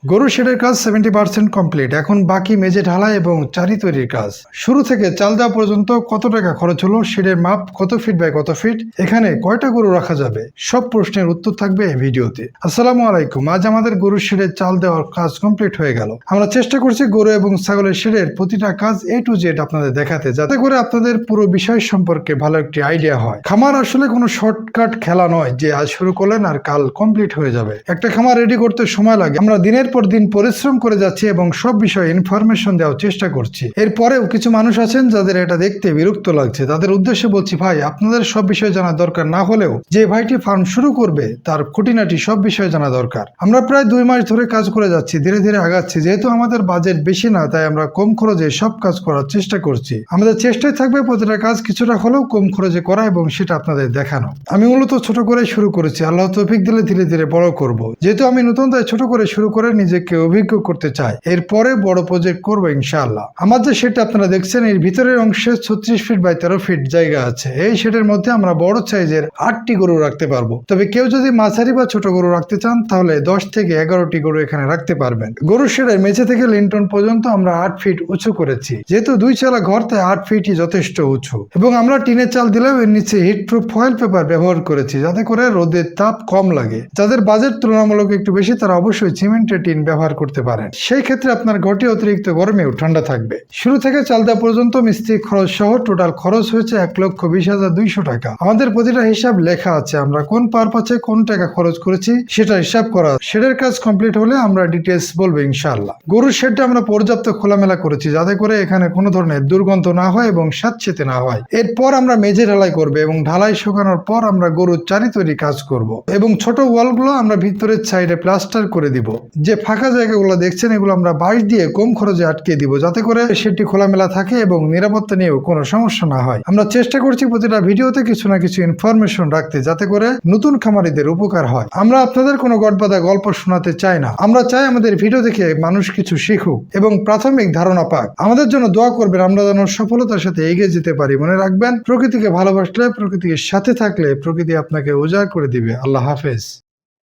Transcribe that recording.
গরুর শেডের কাজ 70% কমপ্লিট। এখন বাকি মেঝে ঢালাই এবং চারি তৈরির কাজ। শুরু থেকে চাল দেওয়া পর্যন্ত কত টাকা খরচ হলো, শেডের মাপ কত ফিট বাই কত ফিট, এখানে কয়টা গরু রাখা যাবে, সব প্রশ্নের উত্তর থাকবে এই ভিডিওতে। আসসালামু আলাইকুম। আজ আমাদের গরুর শেডের চাল দেওয়ার কাজ কমপ্লিট হয়ে গেল। আমরা চেষ্টা করছি গরু এবং ছাগলের শেডের প্রতিটা কাজ A to Z আপনাদের দেখাতে, যাতে করে আপনাদের পুরো বিষয় সম্পর্কে ভালো একটি আইডিয়া হয়। খামার আসলে কোনো শর্টকাট খেলা নয় যে আজ শুরু করলেন আর কাল কমপ্লিট হয়ে যাবে। একটা খামার রেডি করতে সময় লাগে। আমরা দিনের পর দিন পরিশ্রম করে যাচ্ছি এবং সব বিষয়ে ইনফরমেশন দেওয়ার চেষ্টা করছি। এরপরেও কিছু মানুষ আছেন যাদের এটা দেখতে বিরক্ত লাগছে। তাদের উদ্দেশ্যে বলছি, ভাই আপনাদের সব বিষয় জানা দরকার না হলেও যে ভাইটি ফার্ম শুরু করবে তার খুঁটিনাটি সব বিষয় জানা দরকার। আমরা প্রায় 2 মাস ধরে কাজ করে যাচ্ছি, ধীরে ধীরে আগাচ্ছি। যেহেতু আমাদের বাজেট বেশি না, তাই আমরা কম খরচে সব কাজ করার চেষ্টা করছি। আমাদের চেষ্টায় থাকবে প্রতিটা কাজ কিছুটা হলেও কম খরচে করা এবং সেটা আপনাদের দেখানো। আমি মূলত ছোট করে শুরু করেছি, আল্লাহ তৌফিক দিলে ধীরে ধীরে বড় করব। যেহেতু আমি নতুন, তাই ছোট করে শুরু করে নিজেকে অভিজ্ঞ করতে চাই। এরপরে বড় প্রজেক্ট করবো ইনশাআল্লাহ। আমার যে শেডটা আপনারা দেখছেন, এর ভিতরের অংশে 36 ফিট বাই 13 ফিট জায়গা আছে। এই শেডের মধ্যে আমরা বড় সাইজের 8টি গরু রাখতে পারবো। তবে কেউ যদি মাঝারি বা ছোট গরু রাখতে চান, তাহলে 10 থেকে 11টি গরু এখানে রাখতে পারবেন। গরুর শেডের মেঝে থেকে লিন্টন পর্যন্ত আমরা 8 ফিট উঁচু করেছি। যেহেতু 2 চালা ঘর, তাই 8 ফিটই যথেষ্ট উঁচু। এবং আমরা টিনের চাল দিলেও এর নিচে হিটপ্রুফ ফয়েল পেপার ব্যবহার করেছি, যাতে করে রোদের তাপ কম লাগে। যাদের বাজেট তুলনামূলক একটু বেশি, তারা অবশ্যই সিমেন্টের টিন ব্যবহার করতে পারেন। সেই ক্ষেত্রে আপনার ঘরটি অতিরিক্ত গরমেও ঠান্ডা থাকবে। শুরু থেকে চাল দেওয়া পর্যন্ত মিস্ত্রি খরচ সহ টোটাল খরচ হয়েছে 1,20,200 টাকা। আমাদের প্রতিটা হিসাব লেখা আছে। আমরা কোন পারপাসে কোন টাকা খরচ করেছি সেটা হিসাব করা। শেডের কাজ কমপ্লিট হলে আমরা ডিটেলস বলবো ইনশাআল্লাহ। গরুর শেডটা আমরা পর্যাপ্ত খোলামেলা করেছি, যাতে করে এখানে কোনো ধরনের দুর্গন্ধ না হয় এবং স্যাঁতসেঁতে না হয়। এরপর আমরা মেঝে ঢালাই করবো এবং ঢালাই শুকানোর পর আমরা গরুর চারি তৈরি কাজ করব। এবং ছোট ওয়ালগুলো আমরা ভিতরের সাইডে প্লাস্টার করে দিব। যে ফাঁকা জায়গাগুলো দেখছেন, এগুলো আমরা বাঁশ দিয়ে কম খরচে আটকে দিব, যাতে করে সেটি খোলামেলা থাকে এবং নিরাপত্তা নিয়েও কোনো সমস্যা না হয়। আমরা চেষ্টা করছি প্রতিটা ভিডিওতে কিছু না কিছু ইনফরমেশন রাখতে, যাতে করে নতুন খামারিদের উপকার হয়। আমরা আপনাদের কোনো গড়বাঁধা গল্প শোনাতে চাই না। আমরা চাই আমাদের ভিডিও দেখে মানুষ কিছু শিখুক এবং প্রাথমিক ধারণা পাক। আমাদের জন্য দোয়া করবেন, আমরা যেন সফলতার সাথে এগিয়ে যেতে পারি। মনে রাখবেন, প্রকৃতিকে ভালোবাসলে, প্রকৃতির সাথে থাকলে প্রকৃতি আপনাকে উজাড় করে দিবে। আল্লাহ হাফেজ।